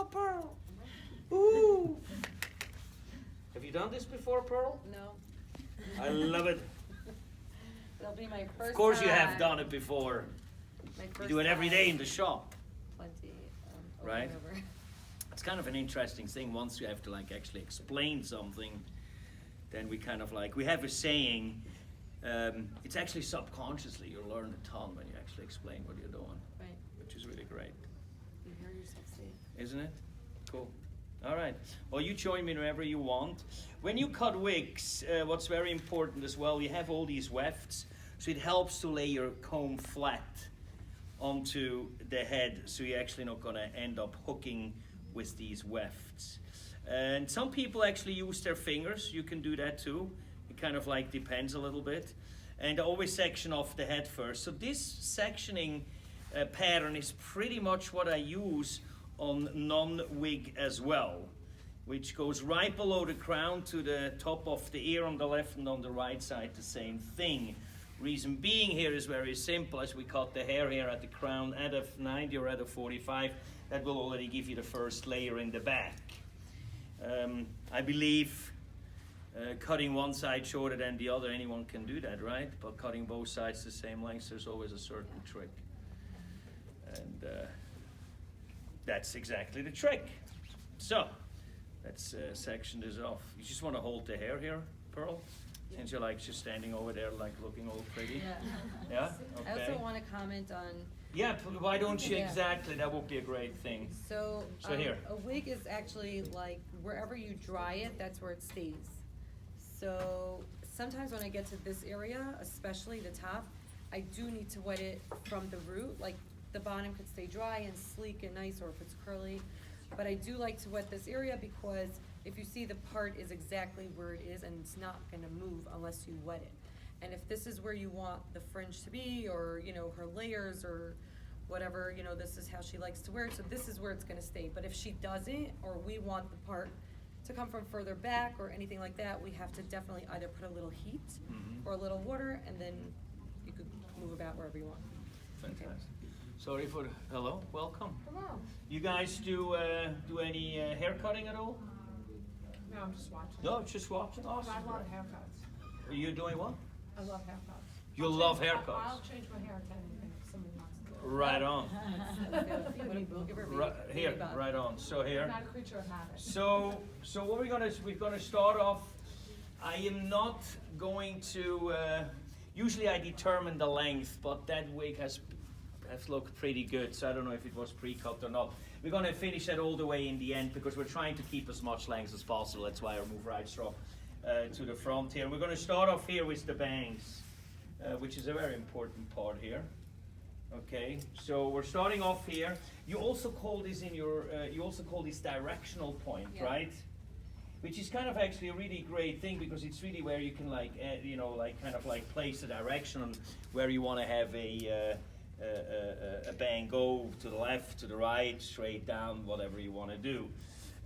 Oh, Pearl. Ooh. Have you done this before, Pearl? No. I love it. It'll be my first Of course time. you have done it before. My You first do it every time. day in the shop. Plenty. Over Right. and over. It's kind of an interesting thing. Once you have to like actually explain something, then we kind of like, we have a saying, it's actually subconsciously, you learn a ton when you actually explain what you're doing, Right. which is really great. You hear yourself say it. Isn't it? Cool. All right. Well, you join me whenever you want. When you cut wigs, what's very important as well, you have all these wefts, so it helps to lay your comb flat onto the head, so you're actually not going to end up hooking with these wefts. And some people actually use their fingers. You can do that too. It kind of like depends a little bit. And always section off the head first. So this sectioning pattern is pretty much what I use on non-wig as well, which goes right below the crown to the top of the ear on the left, and on the right side the same thing. Reason being here is very simple. As we cut the hair here at the crown at a 90 or at a 45, that will already give you the first layer in the back. I believe cutting one side shorter than the other, anyone can do that, right? But cutting both sides the same length, there's always a certain trick. And that's exactly the trick. So, let's section this off. You just want to hold the hair here, Pearl? Since you're like just standing over there like looking all pretty. Yeah. Yeah? I Okay. also want to comment on. Yeah, why don't you? Yeah. Exactly, that would be a great thing. So, Here. a wig is actually like wherever you dry it, that's where it stays. So sometimes when I get to this area, especially the top, I do need to wet it from the root. Like the bottom could stay dry and sleek and nice, or if it's curly. But I do like to wet this area because if you see, the part is exactly where it is and it's not gonna move unless you wet it. And if this is where you want the fringe to be, or, you know, her layers or whatever, you know, this is how she likes to wear it, so this is where it's gonna stay. But if she doesn't, or we want the part to come from further back or anything like that, we have to definitely either put a little heat or a little water, and then you could move about wherever you want. Fantastic. Sorry for the, hello, welcome. Hello. You guys do any hair cutting at all? No, I'm just watching. No, just watching. Awesome. I love haircuts. Are you doing what? I love haircuts. You love haircuts. I'll change my hair if somebody wants to do it. Right on. We'll give her a Right, baby here, bob. right on. So I'm here. not a creature of habit. So what we're gonna start off. I am not going to. Usually I determine the length, but that wig has looked pretty good. So I don't know if it was pre-cut or not. We're gonna finish that all the way in the end because we're trying to keep as much length as possible. That's why I move right strap to the front here. And we're gonna start off here with the bangs, which is a very important part here. Okay, so we're starting off here. You also call this in your, you also call this directional point, Yeah. right? Which is kind of actually a really great thing because it's really where you can like, you know, like kind of like place the direction on where you want to have a bang go to the left, to the right, straight down, whatever you want to do.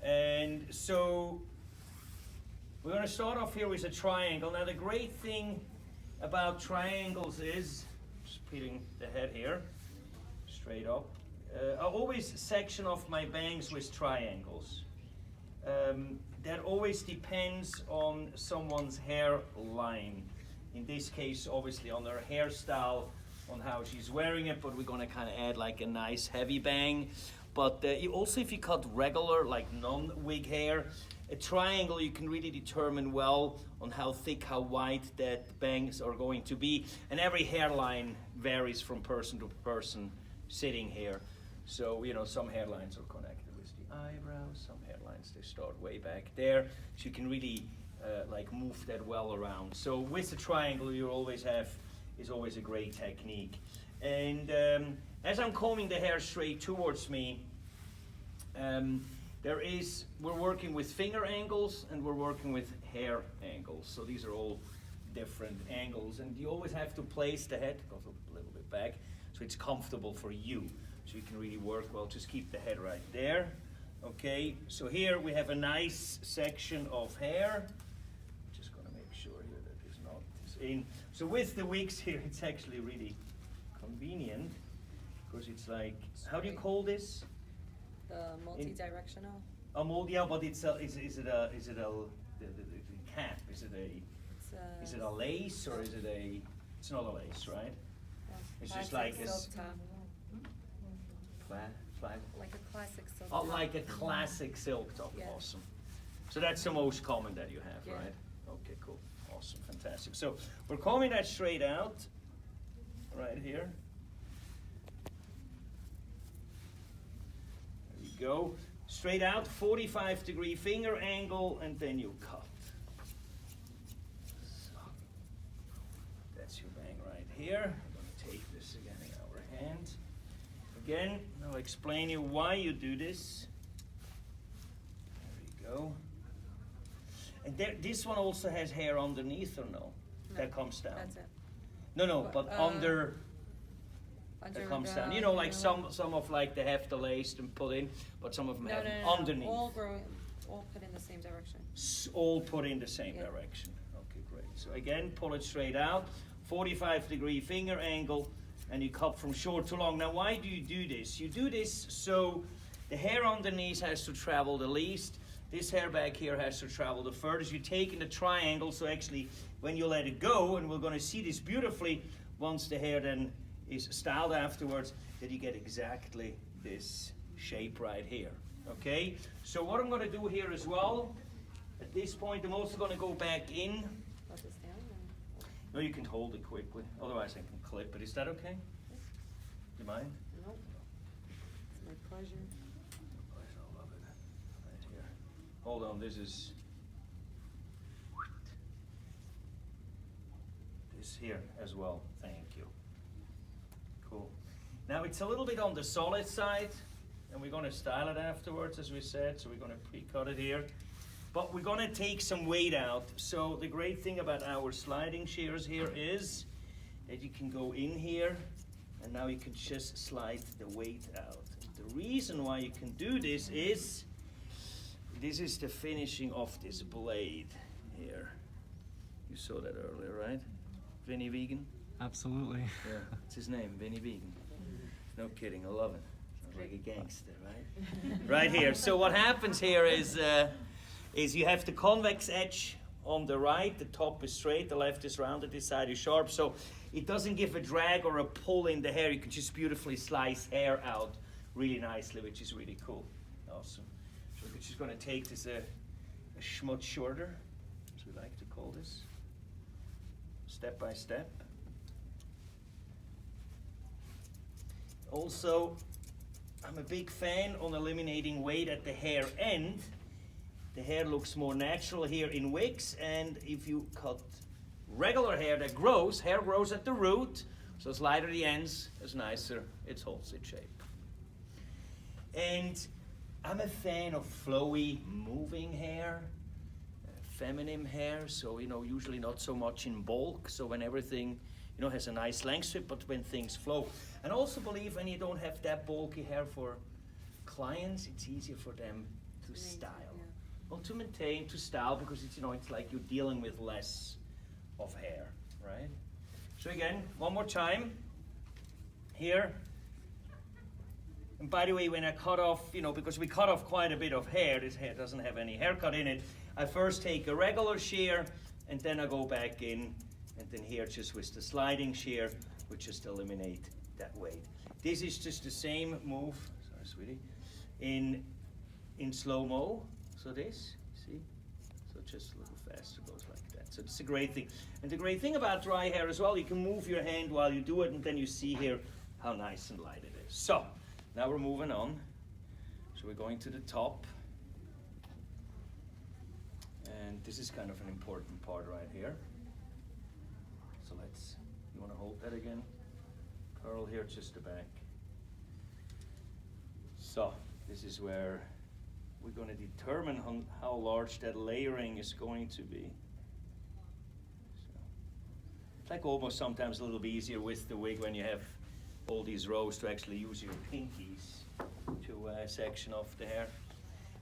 And so we're going to start off here with a triangle. Now the great thing about triangles is, just putting the head here, straight up, I always section off my bangs with triangles. That always depends on someone's hairline. In this case, obviously on her hairstyle, on how she's wearing it, but we're gonna kind of add like a nice heavy bang. But you also, if you cut regular, like non-wig hair, a triangle you can really determine well on how thick, how wide that bangs are going to be. And every hairline varies from person to person sitting here. So, you know, some hairlines are connected with the eyebrows, some hairlines, they start way back there. So you can really like move that well around. So with the triangle you always have, is always a great technique. And as I'm combing the hair straight towards me, we're working with finger angles and we're working with hair angles. So these are all different angles, and you always have to place the head, goes a little bit back, so it's comfortable for you. So you can really work well, just keep the head right there. Okay, so here we have a nice section of hair. Just gonna make sure here that is not in. So with the wigs here, it's actually really convenient because it's like, how do you call this? The multi-directional. A mold, yeah, but is it a the cap? Is it a lace or is it a? It's not a lace, right? It's just like a silk top. flag. Like a classic silk Oh, top. like a classic silk top. Yeah. Awesome. So that's the most common that you have, Yeah. right? Okay, cool. Awesome, fantastic. So we're combing that straight out, right here. There we go. Straight out, 45-degree finger angle, and then you cut. So that's your bang right here. I'm going to take this again in our hand. Again, I'll explain you why you do this. There we go. And this one also has hair underneath, or no? No, That comes down. That's it. No, but under Under that comes the- down. You know, like you know, some of like they have the lace and put in, but some of them have them underneath. All growing, all put in the same direction. All put in the same Yeah. direction. Okay, great. So again, pull it straight out, 45-degree finger angle, and you cut from short to long. Now, why do you do this? You do this so the hair underneath has to travel the least. This hair back here has to travel the furthest. You take in the triangle, so actually when you let it go, and we're going to see this beautifully once the hair then is styled afterwards, that you get exactly this shape right here. Okay? So what I'm going to do here as well, at this point I'm also going to go back in. Let this down. No, you can hold it quickly, otherwise I can clip it. Is that okay? You mind? Nope. It's my pleasure. I love it. Right here. Hold on, this is this here as well. Thank you. Cool. Now it's a little bit on the solid side, and we're going to style it afterwards, as we said. So we're going to pre-cut it here, but we're going to take some weight out. So the great thing about our sliding shears here is that you can go in here, and now you can just slide the weight out. The reason why you can do this is the finishing of this blade here. You saw that earlier, right? Vinny Vegan? Absolutely. Yeah, it's his name, Vinny Vegan. No kidding, I love it. Sounds like a gangster, right? Right here. So what happens here is you have the convex edge on the right, the top is straight, the left is rounded, this side is sharp. So it doesn't give a drag or a pull in the hair. You can just beautifully slice hair out really nicely, which is really cool. Awesome. So we're just going to take this a schmutz shorter, as we like to call this, step by step. Also, I'm a big fan on eliminating weight at the hair end. The hair looks more natural here in wigs, and if you cut regular hair that grows, hair grows at the root, so as lighter the ends, as nicer it holds its shape. And I'm a fan of flowy, moving hair, feminine hair, so usually not so much in bulk, so when everything has a nice length to it, but when things flow. And also believe when you don't have that bulky hair for clients, it's easier for them to style. Yeah. Well, to maintain, to style, because it's like you're dealing with less of hair, right? So again, one more time, here. And by the way, when I cut off, because we cut off quite a bit of hair, this hair doesn't have any haircut in it, I first take a regular shear, and then I go back in, and then here just with the sliding shear, we just eliminate that weight. This is just the same move, sorry sweetie, in slow-mo, so this, see? So just a little faster, goes like that. So it's a great thing. And the great thing about dry hair as well, you can move your hand while you do it, and then you see here how nice and light it is. So, now we're moving on. So we're going to the top. And this is kind of an important part right here. So you want to hold that again? Curl here, just the back. So this is where we're going to determine how large that layering is going to be. So, it's like almost sometimes a little bit easier with the wig when you have all these rows to actually use your pinkies to section off the hair.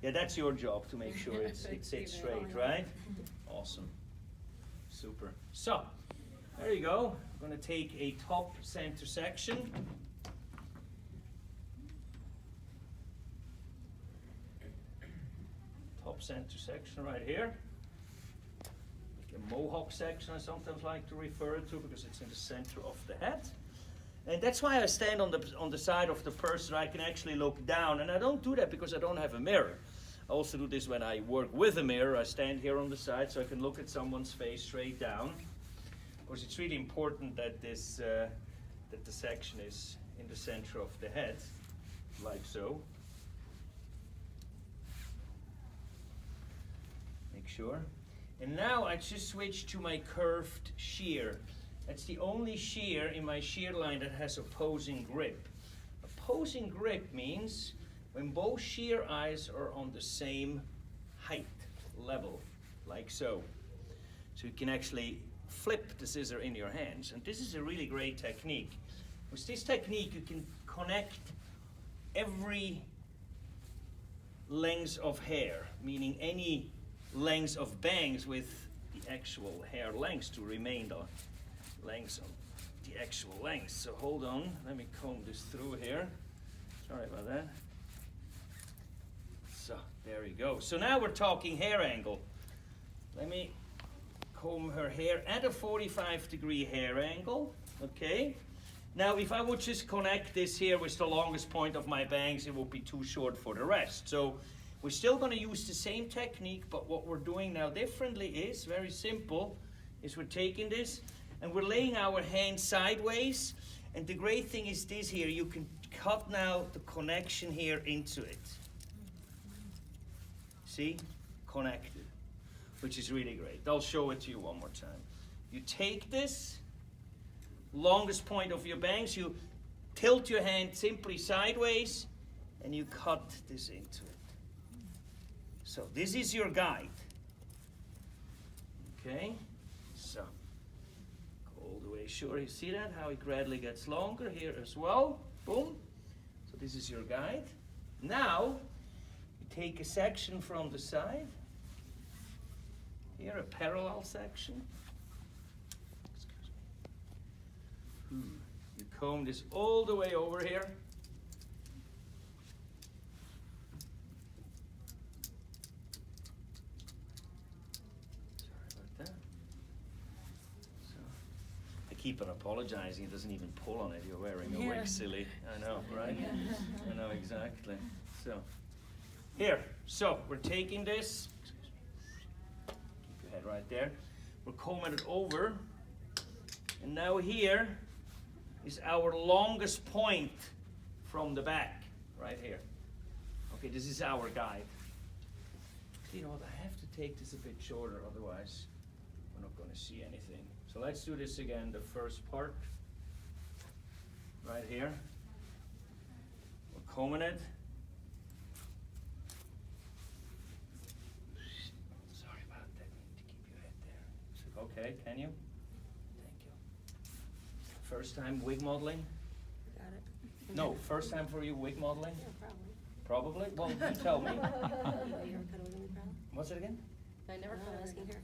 Yeah, that's your job to make sure it sits straight, right? Awesome. Super. So, there you go. I'm going to take a top center section. top center section right here. Like a Mohawk section I sometimes like to refer to because it's in the center of the head. And that's why I stand on the side of the person. I can actually look down, and I don't do that because I don't have a mirror. I also do this when I work with a mirror. I stand here on the side so I can look at someone's face straight down. Of course, it's really important that this that the section is in the center of the head, like so. Make sure. And now I just switch to my curved shear. That's the only shear in my shear line that has opposing grip. Opposing grip means when both shear eyes are on the same height, level, like so. So you can actually flip the scissor in your hands. And this is a really great technique. With this technique, you can connect every length of hair, meaning any length of bangs with the actual hair length to remain the length of the actual length. So hold on, let me comb this through here. Sorry about that. So there you go. So now we're talking hair angle. Let me comb her hair at a 45-degree hair angle. Okay. Now if I would just connect this here with the longest point of my bangs, it would be too short for the rest. So we're still going to use the same technique, but what we're doing now differently is very simple. Is we're taking this and we're laying our hand sideways. And the great thing is this here, you can cut now the connection here into it. See? Connected, which is really great. I'll show it to you one more time. You take this longest point of your bangs, you tilt your hand simply sideways, and you cut this into it. So this is your guide. Okay? So, go all the way. Sure, you see that? How it gradually gets longer here as well. Boom. So this is your guide. Now, you take a section from the side. Here, a parallel section. Excuse me. You comb this all the way over here. Keep on apologizing, it doesn't even pull on it. You're wearing a wig, silly. I know, right? I know, exactly. So, here. So, we're taking this. Keep your head right there. We're combing it over. And now here is our longest point from the back. Right here. Okay, this is our guide. You know what, I have to take this a bit shorter, otherwise we're not going to see anything. So let's do this again, the first part, right here. We're combing it. Sorry about that, need to keep your head there. So, okay, can you? Thank you. First time wig modeling? Got it. No, first time for you wig modeling? Yeah, probably. Probably? Well, you tell me. You ever cut a wig on me, probably? What's it again? I never cut a wig. Okay.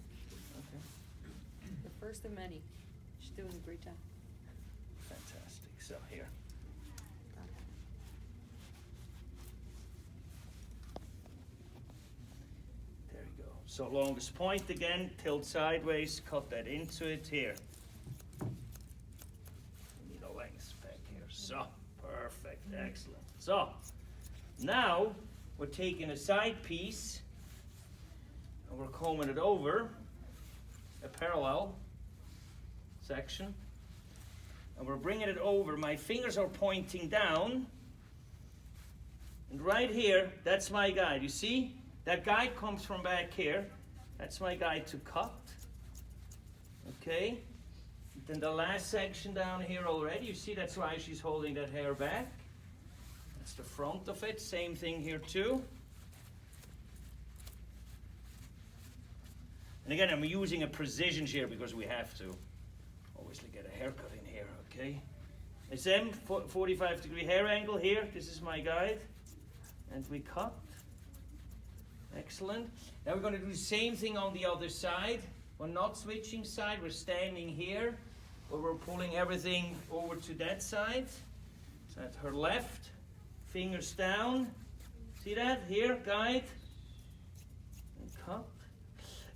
The first of many. She's doing a great job. Fantastic. So here. There you go. So longest point again, tilt sideways, cut that into it here. We need a length back here. So, perfect, excellent. So, now we're taking a side piece and we're combing it over a parallel section, and we're bringing it over. My fingers are pointing down, and right here, that's my guide. You see, that guide comes from back here. That's my guide to cut. Okay, then the last section down here already, you see, that's why she's holding that hair back. That's the front of it. Same thing here too. And again, I'm using a precision shear because we have to obviously get a haircut in here, okay? SM, 45-degree hair angle here. This is my guide. And we cut. Excellent. Now we're going to do the same thing on the other side. We're not switching side. We're standing here, where we're pulling everything over to that side. So at her left, fingers down. See that? Here, guide. Uh-huh.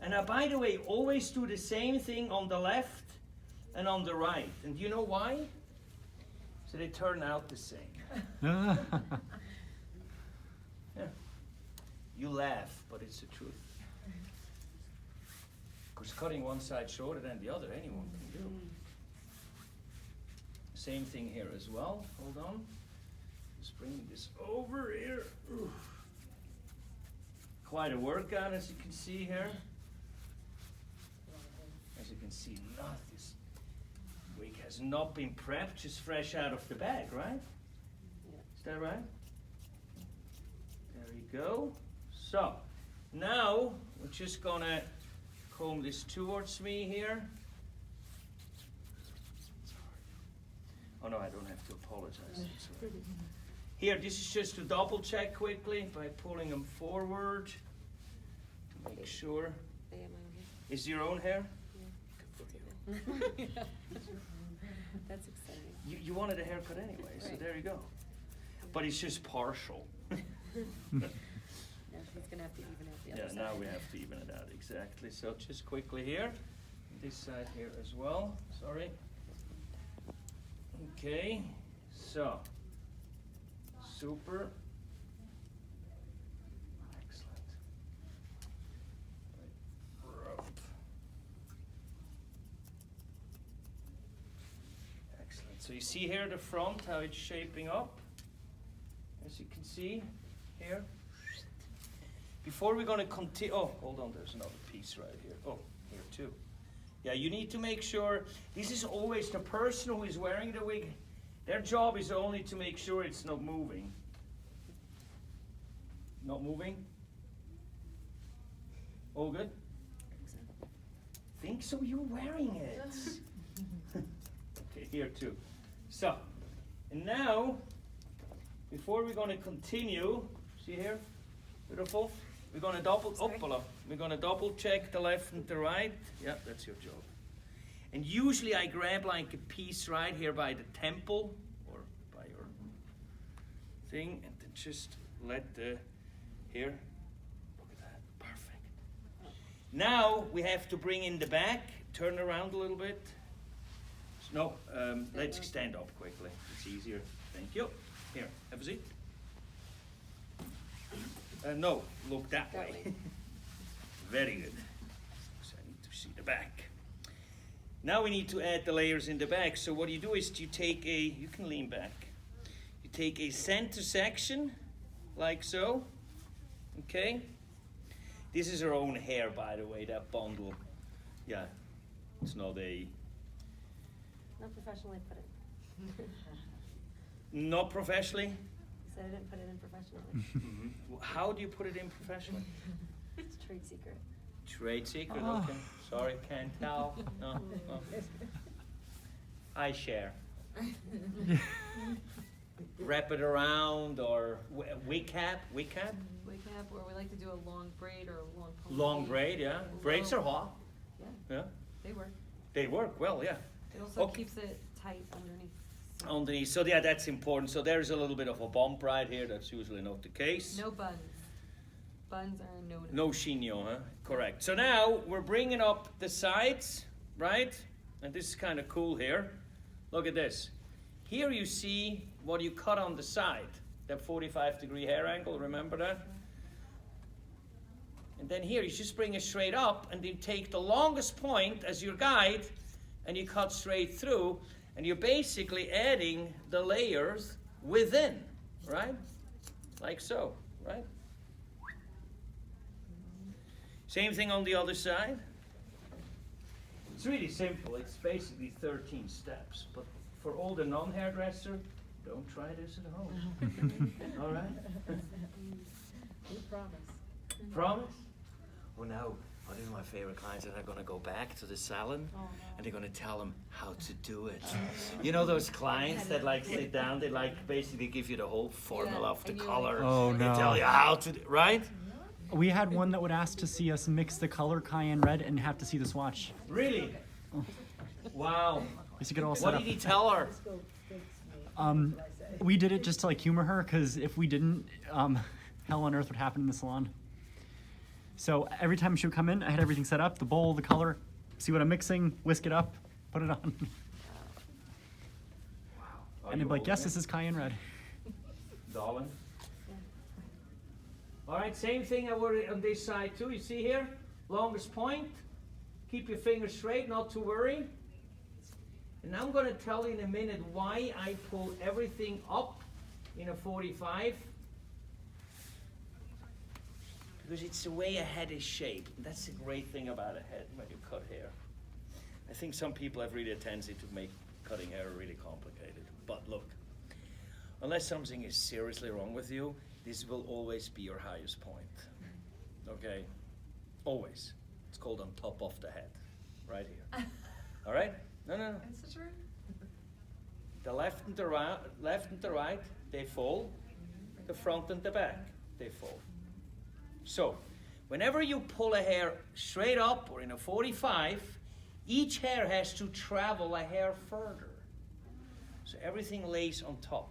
And now, by the way, always do the same thing on the left and on the right. And do you know why? So they turn out the same. Yeah. You laugh, but it's the truth. Because cutting one side shorter than the other, anyone can do. Same thing here as well. Hold on. Just bring this over here. Oof. Quite a workout, as you can see here. As you can see, this week has not been prepped, just fresh out of the bag, right? Is that right? There you go. So, now we're just gonna comb this towards me here. Oh no, I don't have to apologize. Here, this is just to double check quickly by pulling them forward to make sure. Is your own hair? Yeah. That's exciting. You wanted a haircut anyway, so Right. there you go. But it's just partial. Now she's gonna have to even out the other Yeah, side. now we have to even it out, exactly. So just quickly here, this side here as well, sorry. Okay, so, super. Excellent. Rough. Excellent. So you see here the front, how it's shaping up, as you can see here. Before we're going to continue, oh, hold on, there's another piece right here. Oh, here too. Yeah, you need to make sure, this is always the person who is wearing the wig, their job is only to make sure it's not moving. Not moving? All good? Think so, you're wearing it. Okay, here too. So, and now, before we're going to continue, see here, beautiful. We're going to double check the left and the right. Yeah, that's your job. And usually I grab like a piece right here by the temple or by your thing, and then just let the here. Look at that, perfect. Now we have to bring in the back. Turn around a little bit. No, let's stand up quickly. It's easier. Thank you. Here, have a seat. No, look that way. Very good. So I need to see the back. Now we need to add the layers in the back. So what you do is you take you can lean back. You take a center section, like so. Okay? This is our own hair, by the way, that bundle. Yeah, it's not a... Not professionally put it. Not professionally? I said I didn't put it in professionally. How do you put it in professionally? It's a trade secret. Trade secret, Oh. okay. Sorry, can't tell. No. I share. Wrap it around or wig cap? Wig cap, or we like to do a long braid or a long ponytail. Long braid, yeah. Braids are hot. Yeah, Yeah. they work. They work well, yeah. It also Okay. keeps it tight underneath. So Underneath, so yeah, that's important. So there's a little bit of a bump right here. That's usually not the case. no buns. Buns are no. No chignon, huh? Correct. So now we're bringing up the sides, right? And this is kind of cool here. Look at this. Here you see what you cut on the side. That 45-degree hair angle, remember that? And then here you just bring it straight up and you take the longest point as your guide and you cut straight through and you're basically adding the layers within, right? Like so, right? Same thing on the other side. It's really simple. It's basically 13 steps. But for all the non-hairdresser, don't try this at home. All right? We promise. Promise? Well, now, one of my favorite clients are going to go back to the salon Oh, no. and they're going to tell them how to do it. You know those clients that like sit down, they like basically give you the whole formula Yeah, of the and you're color. like, Oh, They no. tell you how to, right? We had one that would ask to see us mix the color cayenne red and have to see the swatch. Really? Wow. Just to get all What set did up. he tell her? We did it just to like humor her, because if we didn't, hell on earth would happen in the salon. So every time she would come in, I had everything set up, the bowl, the color, see what I'm mixing, whisk it up, put it on. Are And you they'd be like, yes, open this is cayenne red. Darling. All right, same thing I would on this side too. You see here, longest point. Keep your fingers straight, not to worry. And I'm going to tell you in a minute why I pull everything up in a 45. Because it's the way a head is shaped. That's the great thing about a head when you cut hair. I think some people have really a tendency to make cutting hair really complicated. But look, unless something is seriously wrong with you, this will always be your highest point. Okay? Always. It's called on top of the head. Right here. All right? No. Is it true? The left and the right, they fall. The front and the back, they fall. So, whenever you pull a hair straight up or in a 45, each hair has to travel a hair further. So everything lays on top.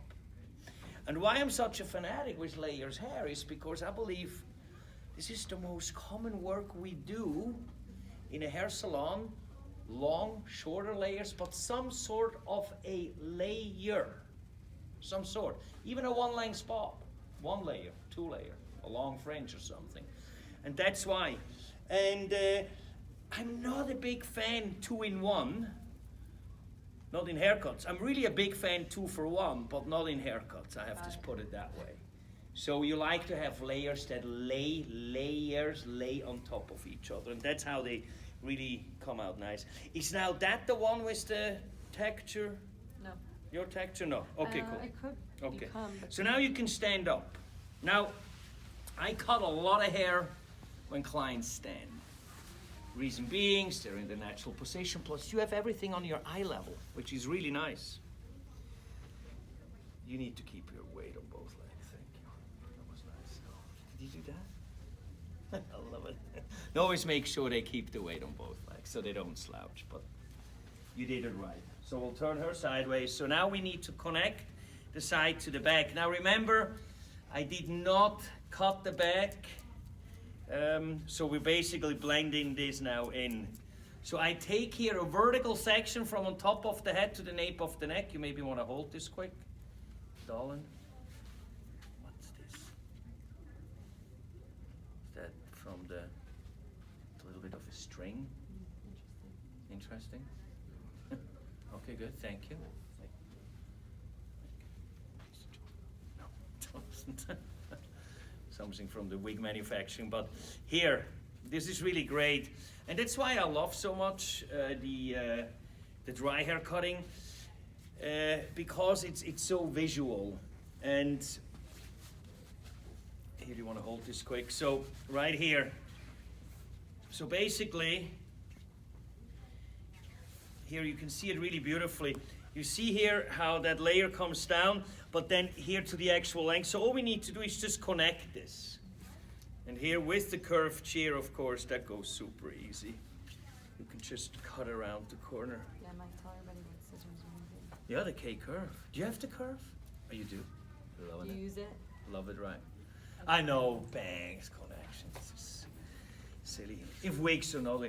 And why I'm such a fanatic with layers hair is because I believe this is the most common work we do in a hair salon. Long, shorter layers, but some sort of a layer. Some sort. Even a one-length bob. One layer, two layer, a long fringe or something. And that's why. And I'm not a big fan 2-in-1. Not in haircuts. I'm really a big fan 2-for-1, but not in haircuts. I have to put it that way. So you like to have layers that lay on top of each other. And that's how they really come out nice. Is now that the one with the texture? No. Your texture? No. Okay, cool. It could Okay. become, but So now you can stand up. Now, I cut a lot of hair when clients stand. Reason being, they're in the natural position, plus you have everything on your eye level, which is really nice. You need to keep your weight on both legs. Thank you. That was nice. Did you do that? I love it. Always make sure they keep the weight on both legs so they don't slouch, but you did it right. So we'll turn her sideways. So now we need to connect the side to the back. Now remember, I did not cut the back, so we're basically blending this now in. So I take here a vertical section from on top of the head to the nape of the neck. You maybe want to hold this quick. Darling, what's this? Is that from the little bit of a string? Interesting. Okay, good. Thank you. No, it wasn't. Something from the wig manufacturing, but here, this is really great, and that's why I love so much the dry hair cutting, because it's so visual. And here, you want to hold this quick. So right here. So basically, here you can see it really beautifully. You see here how that layer comes down, but then here to the actual length. So all we need to do is just connect this. And here with the curved shear, of course, that goes super easy. You can just cut around the corner. yeah, Mike, tell everybody what scissors are using. Yeah, the K curve. Do you have the curve? Oh, you do? Loving You it. use it? Love it, right? I know, bangs, connections. It's silly. If wigs are not,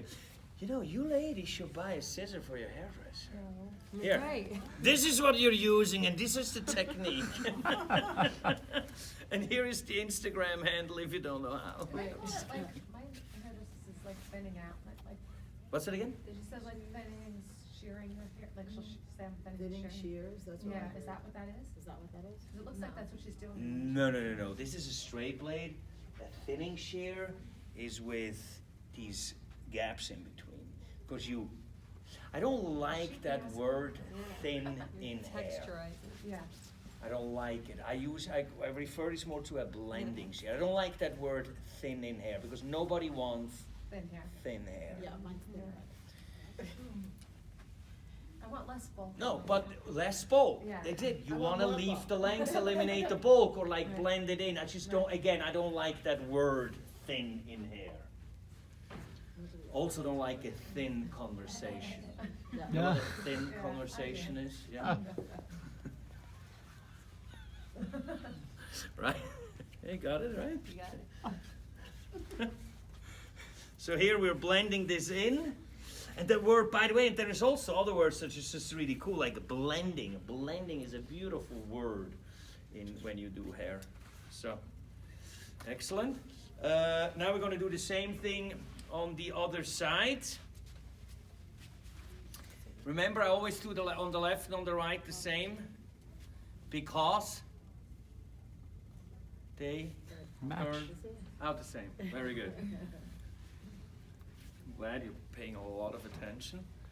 you know, you ladies should buy a scissor for your hairdresser. Here. Right. This is what you're using, and this is the technique. And here is the Instagram handle if you don't know how. Wait, is it like, my hairdresser is like thinning out, like, What's it again? did you say like thinning and shearing her hair, like she'll stand thinning Thinning and shearing? shears, that's what. Yeah, is that what that is? Is that what that is? 'Cause it looks like that's what she's doing. No. This is a straight blade. The thinning shear is with these gaps in between. Because I don't like that word thin in hair. Texturize it. Yeah. I don't like it. I refer this more to a blending shear. I don't like that word thin in hair because nobody wants Thin hair. thin hair. Yeah, mine's thinner. I want less bulk. No, but less bulk. Yeah. That's it. You I want want to more leave bulk. the length, eliminate the bulk, or like Right. blend it in. I just don't. Again, I don't like that word thin in hair. Also, don't like a thin conversation. You know Yeah. what a thin Yeah, conversation I do. is? Yeah. Right? You got it, right? You got it. So here we're blending this in. And the word, by the way, and there is also other words that is just really cool, like blending. Blending is a beautiful word when you do hair. So, excellent. Now we're going to do the same thing on the other side. Remember, I always do on the left and on the right the same, because they Match. turn out the same. Very good. I'm glad you're paying a lot of attention.